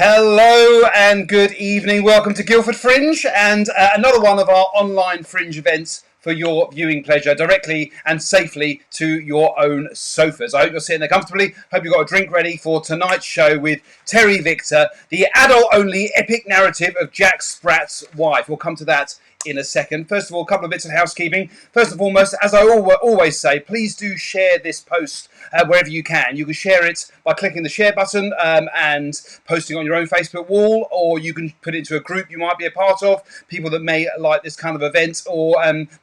Hello and good evening. Welcome to Guildford Fringe and another one of our online Fringe events for your viewing pleasure, directly and safely to your own sofas. I hope you're sitting there comfortably. Hope you've got a drink ready for tonight's show with Terry Victor, the adult-only epic narrative of Jack Sprat's wife. We'll come to that in a second. First of all, a couple of bits of housekeeping. First and foremost, as I always say, please do share this post wherever you can. You can share it by clicking the share button and posting on your own Facebook wall, or you can put it into a group you might be a part of, people that may like this kind of event, or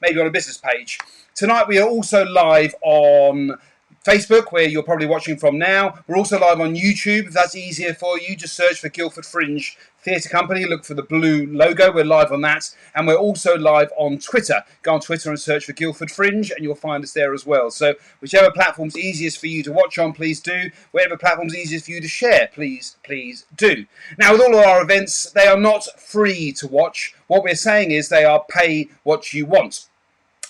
maybe on a business page. Tonight we are also live on Facebook, where you're probably watching from now. We're also live on YouTube. If that's easier for you, just search for Guildford Fringe Theatre Company. Look for the blue logo. We're live on that. And we're also live on Twitter. Go on Twitter and search for Guildford Fringe, and you'll find us there as well. So whichever platform's easiest for you to watch on, please do. Whatever platform's easiest for you to share, please do. Now, with all of our events, they are not free to watch. What we're saying is they are pay what you want.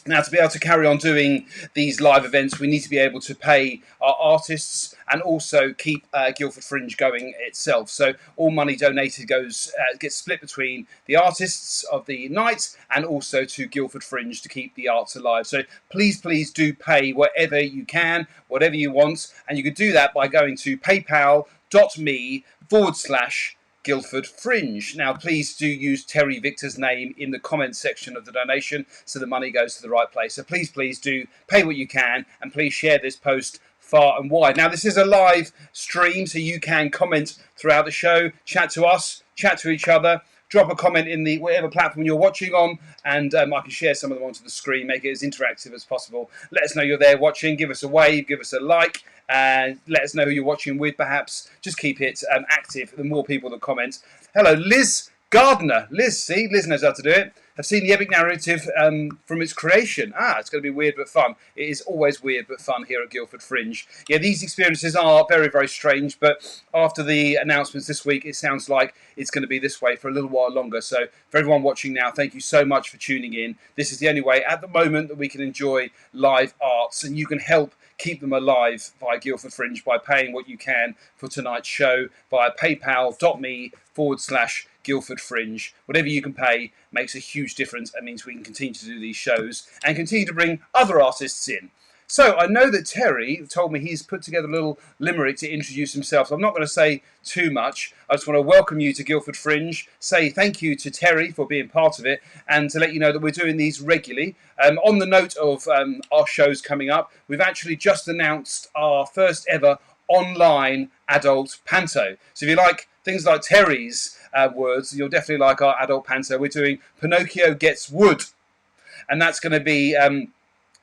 Now, to be able to carry on doing these live events, we need to be able to pay our artists and also keep Guildford Fringe going itself. So all money donated gets split between the artists of the night and also to Guildford Fringe to keep the arts alive. So please do pay whatever you can, whatever you want. And you can do that by going to paypal.me/Guildford Fringe. Now, please do use Terry Victor's name in the comments section of the donation so the money goes to the right place. So please do pay what you can, and please share this post far and wide. Now, this is a live stream, so you can comment throughout the show, chat to us, chat to each other, drop a comment in the whatever platform you're watching on, and I can share some of them onto the screen, make it as interactive as possible. Let us know you're there watching, give us a wave, give us a like, and let us know who you're watching with, perhaps. Just keep it active, the more people that comment. Hello, Liz Gardner. Liz knows how to do it. I've seen the epic narrative from its creation. It's going to be weird but fun. It is always weird but fun here at Guildford Fringe. Yeah, these experiences are very, very strange, but after the announcements this week, it sounds like it's going to be this way for a little while longer. So for everyone watching now, thank you so much for tuning in. This is the only way at the moment that we can enjoy live arts, and you can help keep them alive via Guildford Fringe by paying what you can for tonight's show via paypal.me/Guildford Fringe. Whatever you can pay makes a huge difference and means we can continue to do these shows and continue to bring other artists in. So I know that Terry told me he's put together a little limerick to introduce himself. So I'm not going to say too much. I just want to welcome you to Guildford Fringe, say thank you to Terry for being part of it, and to let you know that we're doing these regularly. On the note of our shows coming up, we've actually just announced our first ever online adult panto. So if you like things like Terry's words, you'll definitely like our adult panto. We're doing Pinocchio Gets Wood, and that's going to be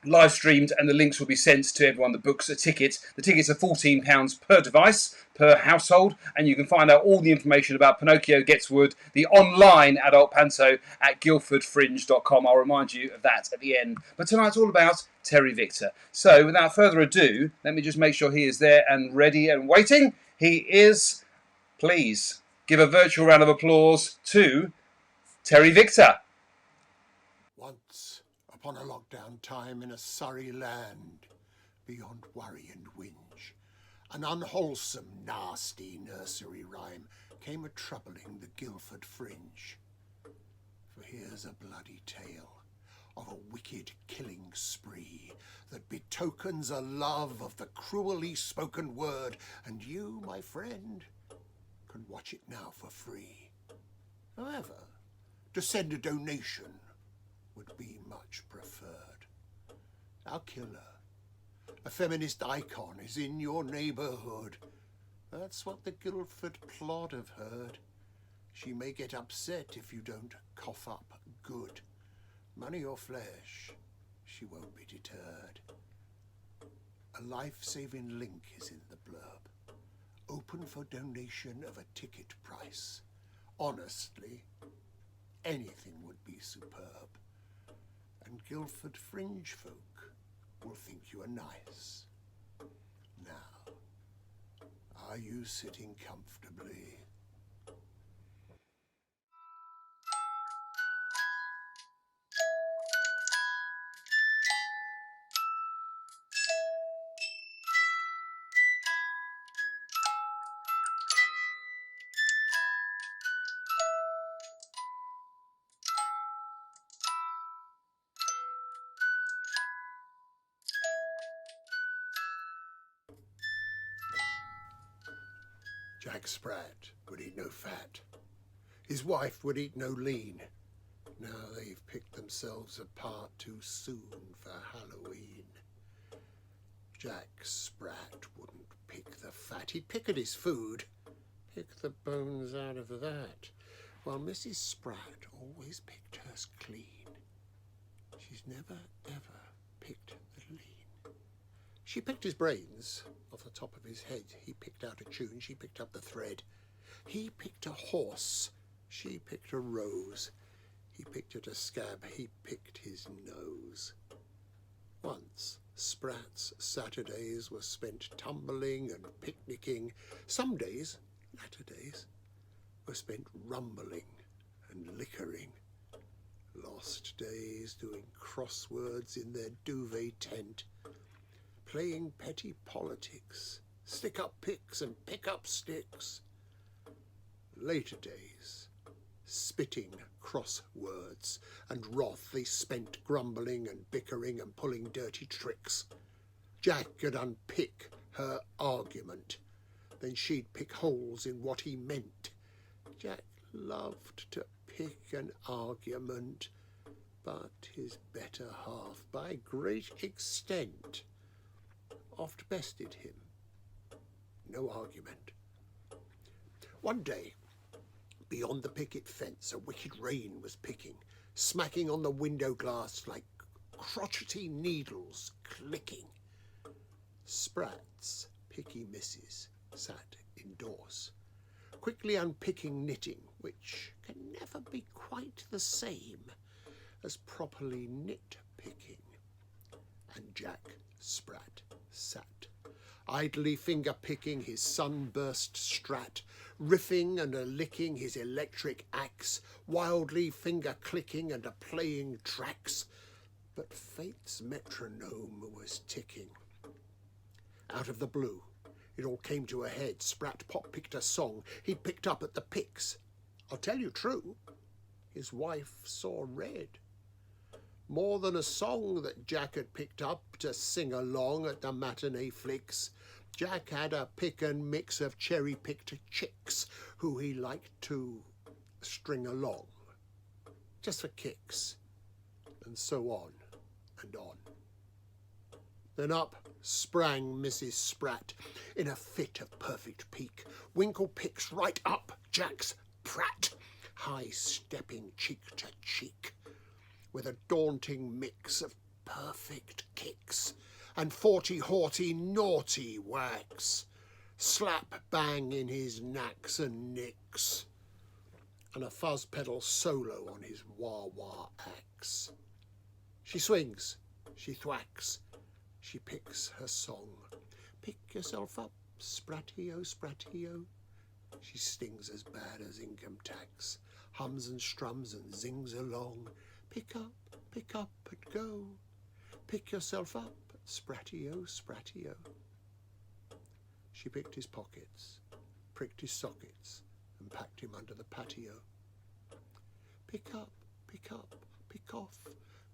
live streamed, and the links will be sent to everyone that books a ticket. The tickets are £14 per device, per household, and you can find out all the information about Pinocchio Gets Wood, the online adult panto, at guildfordfringe.com. I'll remind you of that at the end. But tonight's all about Terry Victor. So without further ado, let me just make sure he is there and ready and waiting. He is. Please give a virtual round of applause to Terry Victor. Once upon a lockdown time in a Surrey land, beyond worry and whinge, an unwholesome, nasty nursery rhyme came a-troubling the Guildford Fringe. For here's a bloody tale of a wicked killing spree that betokens a love of the cruelly spoken word, and you, my friend, can watch it now for free. However, to send a donation would be much preferred. Our killer, a feminist icon, is in your neighbourhood. That's what the Guildford plot have heard. She may get upset if you don't cough up good. Money or flesh, she won't be deterred. A life-saving link is in the blurb, open for donation of a ticket price. Honestly, anything would be superb, and Guildford Fringe folk will think you are nice. Now, are you sitting comfortably? Jack Sprat would eat no fat. His wife would eat no lean. Now they've picked themselves apart too soon for Halloween. Jack Sprat wouldn't pick the fat. He'd pick at his food, pick the bones out of that, while Mrs. Sprat always picked hers clean. She's never, ever picked the lean. She picked his brains off the top of his head. He picked out a tune, she picked up the thread. He picked a horse, she picked a rose. He picked at a scab, he picked his nose. Once, Sprats' Saturdays were spent tumbling and picnicking. Some days, latter days, were spent rumbling and liquoring. Lost days doing crosswords in their duvet tent, playing petty politics, stick up picks and pick up sticks. Later days, spitting crosswords and wrath they spent grumbling and bickering and pulling dirty tricks. Jack could unpick her argument, then she'd pick holes in what he meant. Jack loved to pick an argument, but his better half, by great extent, oft bested him. No argument. One day, beyond the picket fence, a wicked rain was picking, smacking on the window glass like crotchety needles clicking. Sprats' picky missus sat indoors, quickly unpicking knitting, which can never be quite the same as properly nitpicking. And Jack Sprat sat, idly finger-picking his sunburst strat, riffing and a-licking his electric axe, wildly finger-clicking and a-playing tracks. But fate's metronome was ticking. Out of the blue, it all came to a head. Sprat pop-picked a song he'd picked up at the picks. I'll tell you true, his wife saw red. More than a song that Jack had picked up to sing along at the matinee flicks. Jack had a pick and mix of cherry-picked chicks who he liked to string along, just for kicks, and so on and on. Then up sprang Mrs. Sprat in a fit of perfect pique. Winkle picks right up Jack's prat, high-stepping cheek to cheek, with a daunting mix of perfect kicks and 40 haughty naughty whacks, slap bang in his knacks and nicks, and a fuzz pedal solo on his wah-wah axe. She swings, she thwacks, she picks her song. Pick yourself up, Spratty-o, Spratty-o. She stings as bad as income tax, hums and strums and zings along. Pick up and go. Pick yourself up, Spratty-o, Spratty-o. She picked his pockets, pricked his sockets, and packed him under the patio. Pick up, pick off,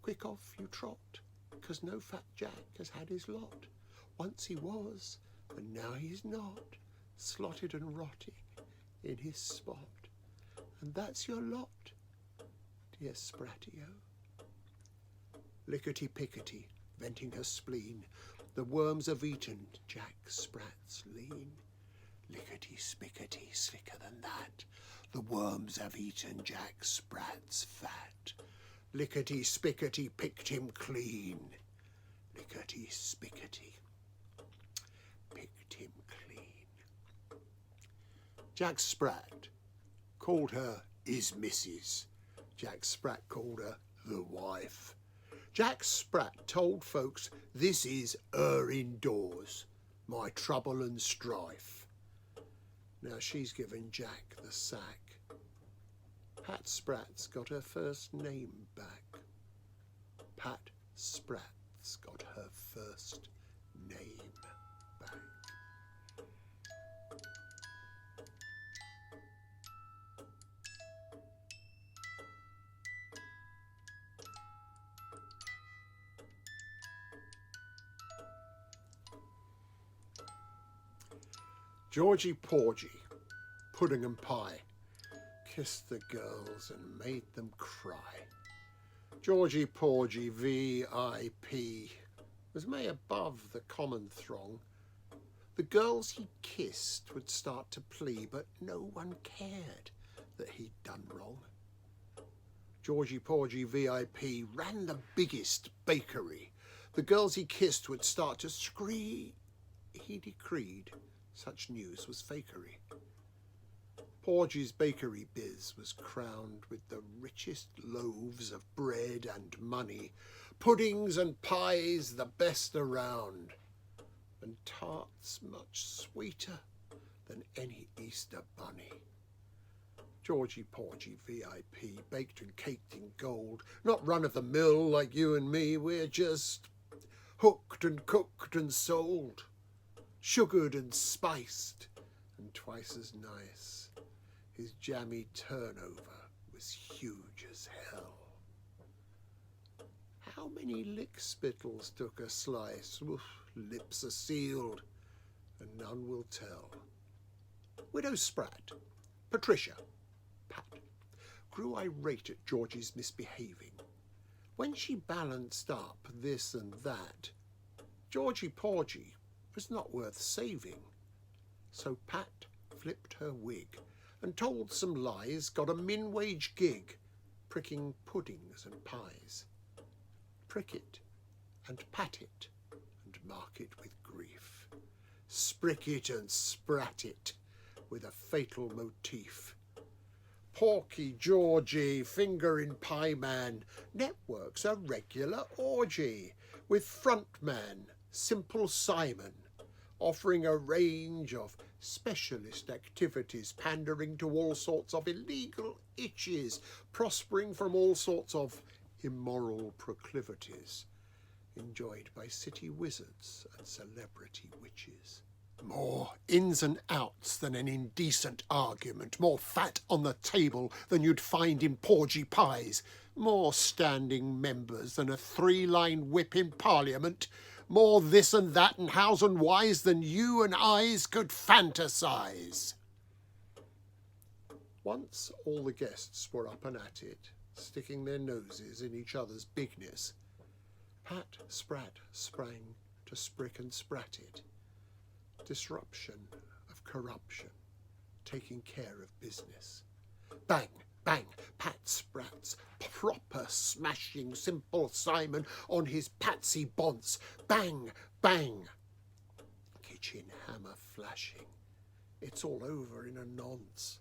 quick off you trot, 'cause no fat Jack has had his lot. Once he was, and now he's not, slotted and rotting in his spot. And that's your lot, dear Spratty-o. Lickety-pickety, venting her spleen, the worms have eaten Jack Sprat's lean. Lickety-spickety, slicker than that, the worms have eaten Jack Sprat's fat. Lickety-spickety, picked him clean. Lickety-spickety, picked him clean. Jack Sprat called her his missus. Jack Sprat called her the wife. Jack Sprat told folks this is her indoors, my trouble and strife. Now she's given Jack the sack. Pat Sprat's got her first name back. Pat Sprat's got her first name back. Georgie, Porgie, pudding and pie, kissed the girls and made them cry. Georgie Porgie VIP was way above the common throng. The girls he kissed would start to plea, but no one cared that he'd done wrong. Georgie Porgie VIP ran the biggest bakery. The girls he kissed would start to scream. He decreed such news was fakery. Porgie's bakery biz was crowned with the richest loaves of bread and money, puddings and pies the best around, and tarts much sweeter than any Easter bunny. Georgie Porgie VIP, baked and caked in gold, not run-of-the-mill like you and me, we're just hooked and cooked and sold, sugared and spiced, and twice as nice. His jammy turnover was huge as hell. How many lickspittles took a slice? Oof, lips are sealed, and none will tell. Widow Sprat, Patricia, Pat, grew irate at Georgie's misbehaving. When she balanced up this and that, Georgie Porgie was not worth saving. So Pat flipped her wig and told some lies, got a min-wage gig, pricking puddings and pies. Prick it and pat it and mark it with grief. Sprick it and sprat it with a fatal motif. Porky Georgie, finger in pie man, networks a regular orgy, with frontman Simple Simon, offering a range of specialist activities, pandering to all sorts of illegal itches, prospering from all sorts of immoral proclivities, enjoyed by city wizards and celebrity witches. More ins and outs than an indecent argument, more fat on the table than you'd find in porgy pies, more standing members than a 3-line whip in Parliament, more this and that and hows and whys than you and I's could fantasize. Once all the guests were up and at it, sticking their noses in each other's bigness, Pat Sprat sprang to sprick and sprat it. Disruption of corruption, taking care of business. Bang, bang, Pat Sprats, proper smashing Simple Simon on his patsy bonce. Bang, bang. Kitchen hammer flashing. It's all over in a nonce.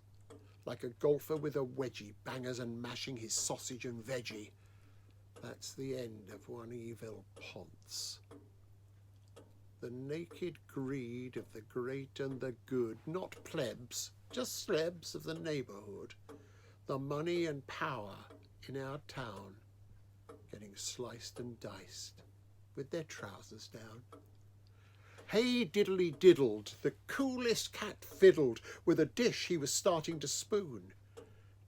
Like a golfer with a wedgie, bangers and mashing his sausage and veggie. That's the end of one evil ponce. The naked greed of the great and the good, not plebs, just slebs of the neighbourhood, the money and power in our town, getting sliced and diced with their trousers down. Hey diddly diddled, the coolest cat fiddled with a dish he was starting to spoon.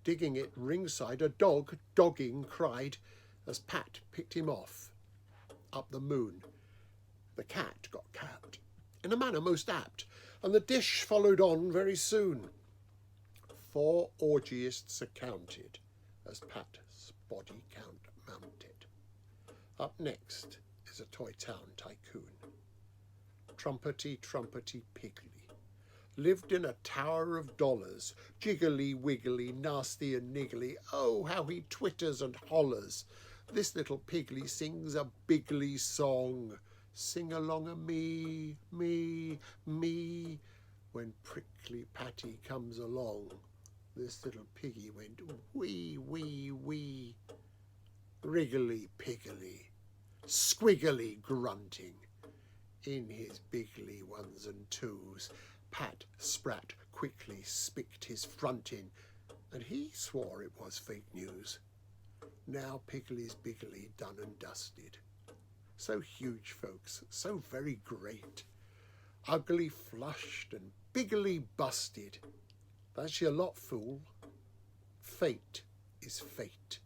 Digging it ringside, a dog, dogging, cried as Pat picked him off up the moon. The cat got capped in a manner most apt, and the dish followed on very soon. 4 orgiists accounted as Pat's body count mounted. Up next is a Toy Town tycoon. Trumpety, trumpety, piggly. Lived in a tower of dollars, jiggly, wiggly, nasty and niggly. Oh, how he twitters and hollers. This little piggly sings a bigly song. Sing along a me, me, me. When prickly Patty comes along, this little piggy went wee, wee, wee. Wriggly piggly, squiggly grunting. In his bigly ones and twos, Pat Sprat quickly spicked his front in, and he swore it was fake news. Now Piggly's bigly done and dusted. So huge, folks, so very great. Ugly flushed and biggly busted. That's your lot, fool. Fate is fate.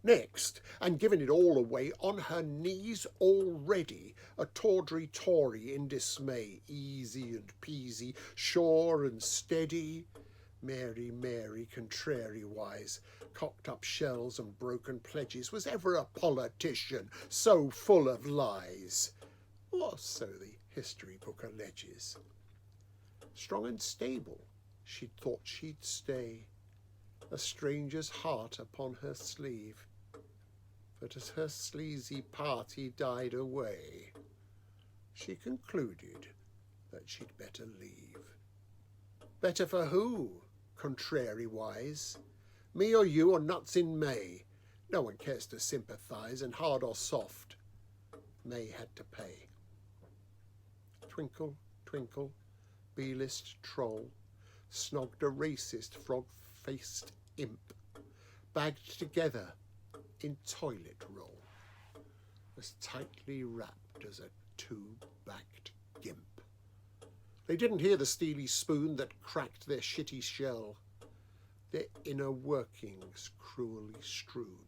Next, and giving it all away, on her knees already, a tawdry Tory in dismay, easy and peasy, sure and steady. Mary, Mary, contrariwise, cocked up shells and broken pledges, was ever a politician so full of lies? Or so the history book alleges. Strong and stable, she'd thought she'd stay, a stranger's heart upon her sleeve. But as her sleazy party died away, she concluded that she'd better leave. Better for who, contrariwise? Me or you or nuts in May? No one cares to sympathise, and hard or soft, May had to pay. Twinkle, twinkle, B-list troll, snogged a racist frog-faced imp, bagged together in toilet roll, as tightly wrapped as a two-backed gimp. They didn't hear the steely spoon that cracked their shitty shell, their inner workings cruelly strewn,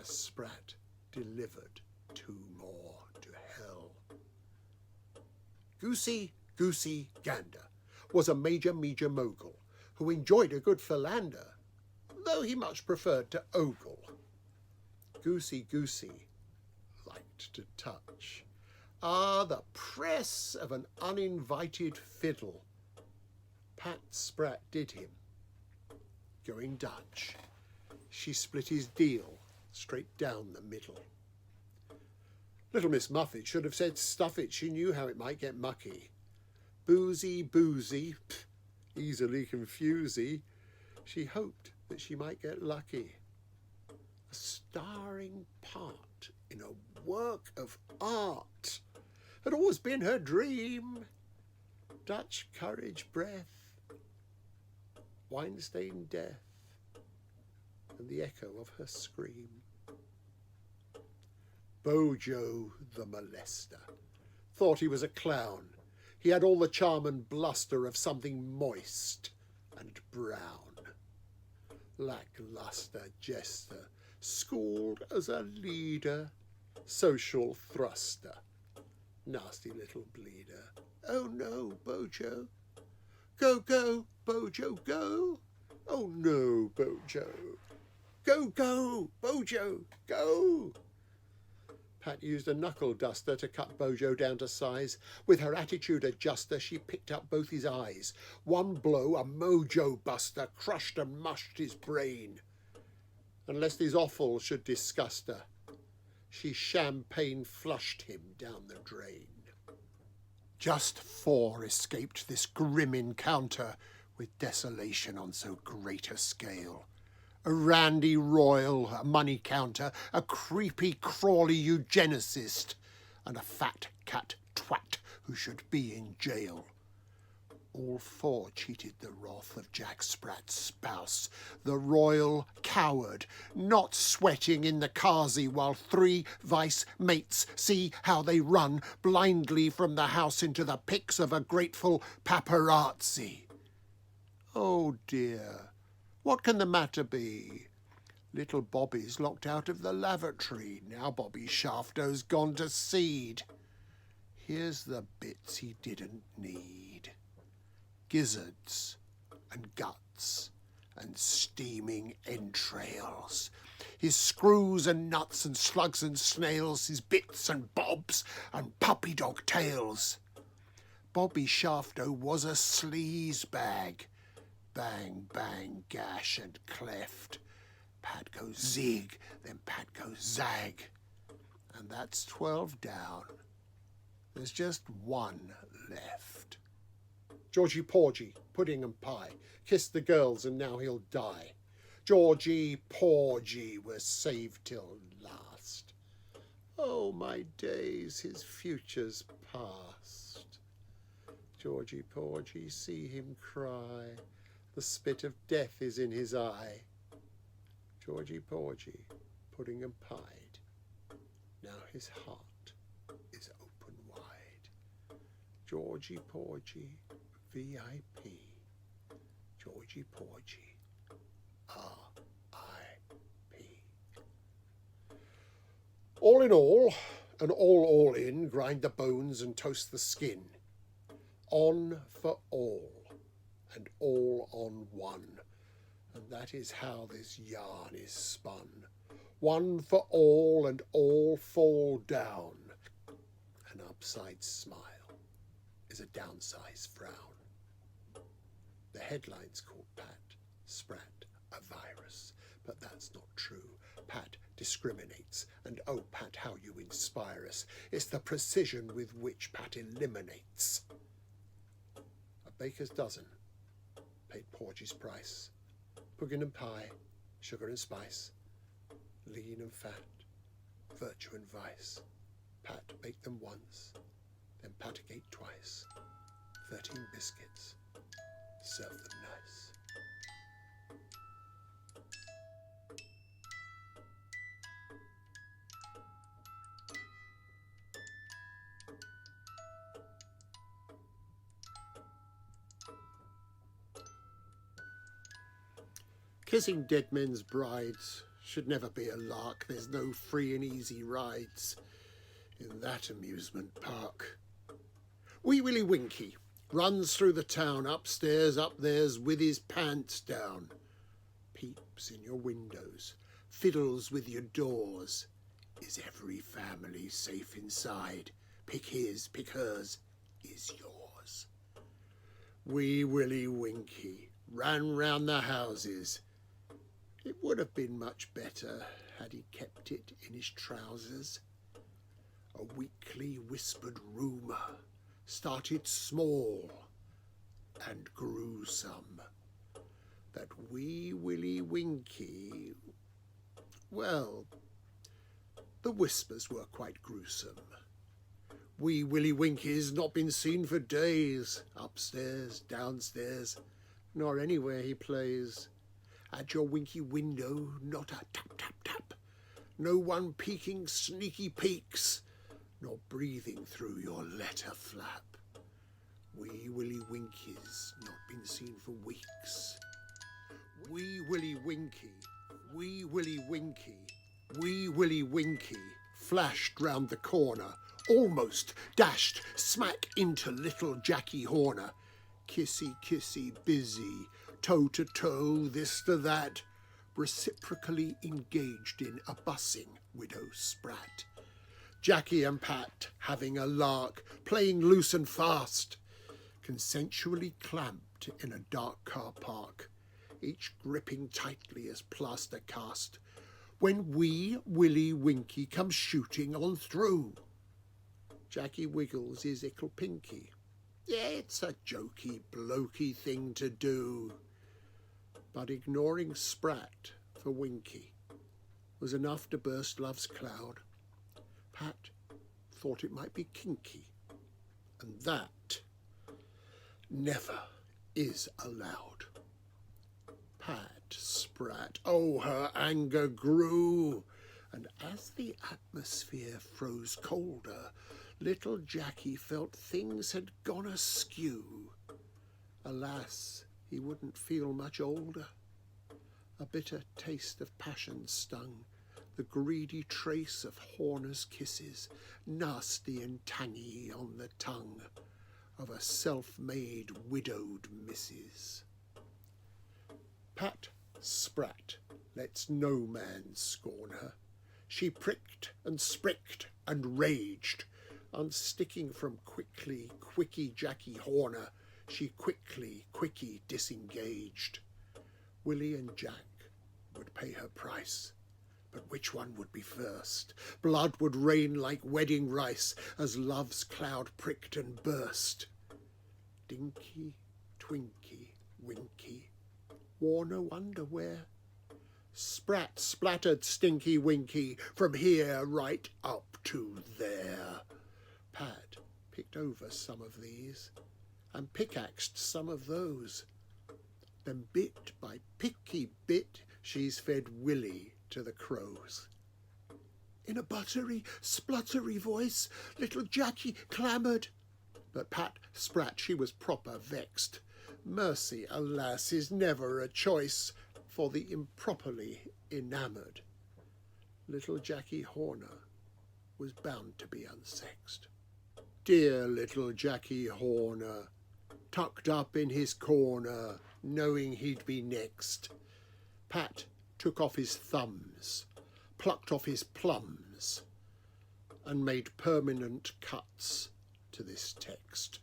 as Sprat delivered 2 more to hell. Goosey, Goosey Gander was a major mogul who enjoyed a good philander, though he much preferred to ogle. Goosey liked to touch. The press of an uninvited fiddle. Pat Sprat did him, going Dutch. She split his deal straight down the middle. Little Miss Muffet should have said stuff it, she knew how it might get mucky. Boozy, easily confusey, she hoped that she might get lucky. A starring part in a work of art had always been her dream. Dutch courage, breath, wine-stained death, and the echo of her scream. Bojo the molester thought he was a clown. He had all the charm and bluster of something moist and brown. Lackluster jester, schooled as a leader, social thruster, nasty little bleeder. Oh no, Bojo. Go, go, Bojo, go. Oh no, Bojo. Go, go, Bojo, go. Pat used a knuckle duster to cut Bojo down to size. With her attitude adjuster, she picked up both his eyes. One blow, a mojo buster, crushed and mushed his brain. And lest his offal should disgust her, she champagne flushed him down the drain. Just 4 escaped this grim encounter with desolation on so great a scale. A randy royal, a money counter, a creepy crawly eugenicist, and a fat cat twat who should be in jail. All 4 cheated the wrath of Jack Sprat's spouse, the royal coward, not sweating in the carsey while 3 vice mates see how they run blindly from the house into the pics of a grateful paparazzi. Oh dear, what can the matter be? Little Bobby's locked out of the lavatory. Now Bobby Shafto's gone to seed. Here's the bits he didn't need. Gizzards and guts and steaming entrails. His screws and nuts and slugs and snails. His bits and bobs and puppy dog tails. Bobby Shafto was a sleaze bag. Bang, bang, gash and cleft. Pat goes zig, then Pat goes zag. And that's 12 down. There's just 1 left. Georgie Porgie, pudding and pie, kissed the girls and now he'll die. Georgie Porgie was saved till last. Oh, my days, his future's past. Georgie Porgie, see him cry. The spit of death is in his eye. Georgie Porgie, pudding and pied. Now his heart is open wide. Georgie Porgie, VIP. Georgie Porgie, R.I.P. All in all, and all in, grind the bones and toast the skin. On for all, and all on one. And that is how this yarn is spun. One for all, and all fall down. An upside smile is a downside frown. The headline's called Pat, Sprat, a virus. But that's not true. Pat discriminates, and oh Pat, how you inspire us. It's the precision with which Pat eliminates. A baker's dozen paid Porgie's price. Pudding and pie, sugar and spice, lean and fat, virtue and vice. Pat baked them once, then Pat ate twice. 13 biscuits, served them nice. Kissing dead men's brides should never be a lark. There's no free and easy rides in that amusement park. Wee Willie Winkie runs through the town, upstairs, up theirs, with his pants down. Peeps in your windows, fiddles with your doors. Is every family safe inside? Pick his, pick hers, is yours. Wee Willie Winkie ran round the houses. It would have been much better had he kept it in his trousers. A weakly whispered rumour started small and grew some, that Wee Willie Winkie, well, the whispers were quite gruesome. Wee Willie Winkie's not been seen for days, upstairs, downstairs, nor anywhere he plays. At your Winkie window, not a tap, tap, tap. No one peeking sneaky peeks, nor breathing through your letter flap. Wee Willie Winkie's not been seen for weeks. Wee Willie Winkie, Wee Willie Winkie, Wee Willie Winkie flashed round the corner, almost dashed smack into little Jackie Horner. Kissy, kissy, busy, toe to toe, this to that, reciprocally engaged in a bussing widow Sprat. Jackie and Pat having a lark, playing loose and fast, consensually clamped in a dark car park, each gripping tightly as plaster cast, when Wee Willie Winkie comes shooting on through. Jackie wiggles his ickle pinky. Yeah, it's a jokey, blokey thing to do. But ignoring Sprat for Winkie was enough to burst love's cloud. Pat thought it might be kinky, and that never is allowed. Pat, Sprat, oh, her anger grew, and as the atmosphere froze colder, little Jackie felt things had gone askew. Alas, he wouldn't feel much older. A bitter taste of passion stung, the greedy trace of Horner's kisses, nasty and tangy on the tongue of a self-made widowed missus. Pat Sprat lets no man scorn her. She pricked and spricked and raged, unsticking from quickie Jackie Horner, she quickie disengaged. Willie and Jack would pay her price, but which one would be first? Blood would rain like wedding rice as love's cloud pricked and burst. Dinky, Twinkie, Winkie wore no underwear. Sprat splattered Stinky Winkie from here right up to there. Pat picked over some of these and pickaxed some of those. Then bit by picky bit she's fed Willie to the crows. In a buttery, spluttery voice, little Jackie clamoured. But Pat Sprat, she was proper vexed. Mercy, alas, is never a choice for the improperly enamoured. Little Jackie Horner was bound to be unsexed. Dear little Jackie Horner, tucked up in his corner, knowing he'd be next. Pat took off his thumbs, plucked off his plums, and made permanent cuts to this text.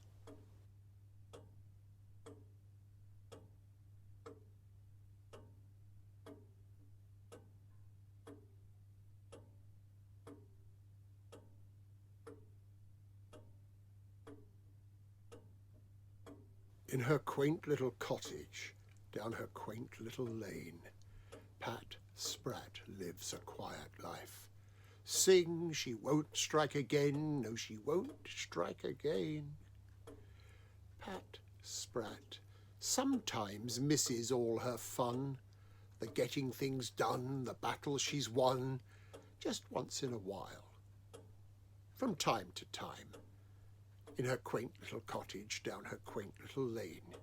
In her quaint little cottage, down her quaint little lane, Pat Sprat lives a quiet life. Sing, she won't strike again, no, she won't strike again. Pat Sprat sometimes misses all her fun, the getting things done, the battles she's won, just once in a while, from time to time. In her quaint little cottage down her quaint little lane,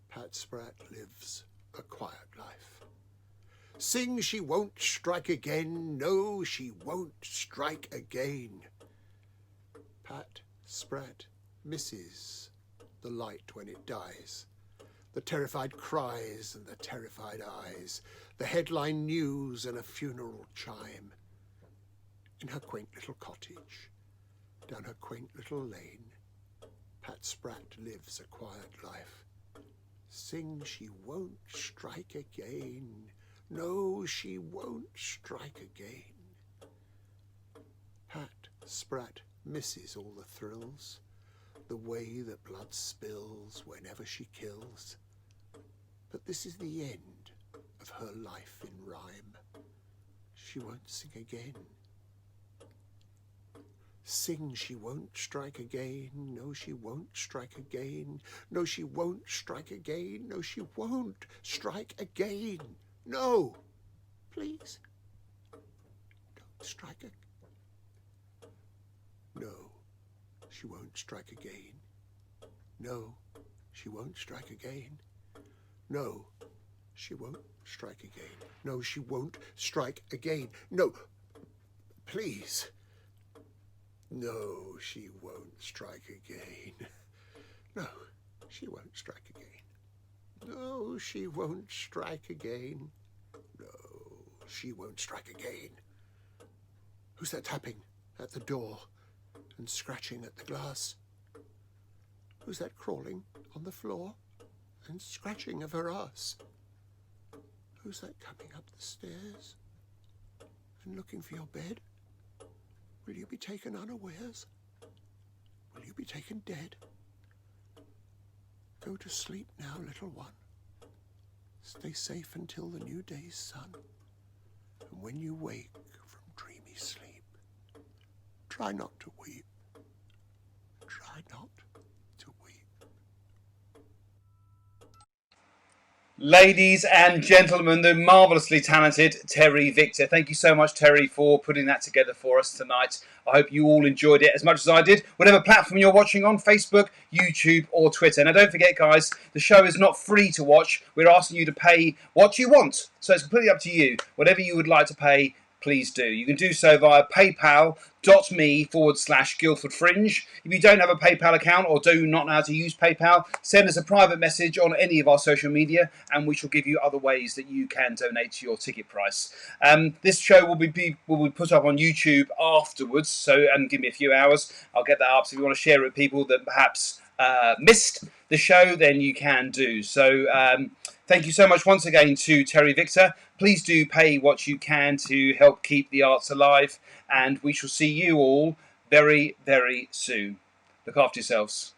Pat Sprat lives a quiet life. Sing, she won't strike again, no, she won't strike again. Pat Sprat misses the light when it dies, the terrified cries and the terrified eyes, the headline news and a funeral chime. In her quaint little cottage, down her quaint little lane, Pat Sprat lives a quiet life. Sing, she won't strike again, no, she won't strike again. Pat Sprat misses all the thrills, the way that blood spills whenever she kills. But this is the end of her life in rhyme. She won't sing again. Sing, she won't strike again, no, she won't strike again, no, she won't strike again, no, she won't strike again. No, please, don't strike again. No, she won't strike again. No, she won't strike again. No, she won't strike again. No, she won't strike again. No, please. No, she won't strike again. No, she won't strike again. No, she won't strike again. No, she won't strike again. Who's that tapping at the door and scratching at the glass? Who's that crawling on the floor and scratching of her ass? Who's that coming up the stairs and looking for your bed? Will you be taken unawares? Will you be taken dead? Go to sleep now, little one. Stay safe until the new day's sun. And when you wake from dreamy sleep, try not to weep. Try not to weep. Ladies and gentlemen, the marvellously talented Terry Victor. Thank you so much, Terry, for putting that together for us tonight. I hope you all enjoyed it as much as I did. Whatever platform you're watching on, Facebook, YouTube or Twitter. Now don't forget, guys, the show is not free to watch. We're asking you to pay what you want. So it's completely up to you. Whatever you would like to pay, please do. You can do so via paypal.me/Guildford Fringe. If you don't have a PayPal account or do not know how to use PayPal, send us a private message on any of our social media and we shall give you other ways that you can donate to your ticket price. This show will be put up on YouTube afterwards, so give me a few hours. I'll get that up, so if you want to share it with people that perhaps missed the show, then you can do. So thank you so much once again to Terry Victor. Please do pay what you can to help keep the arts alive, and we shall see you all very, very soon. Look after yourselves.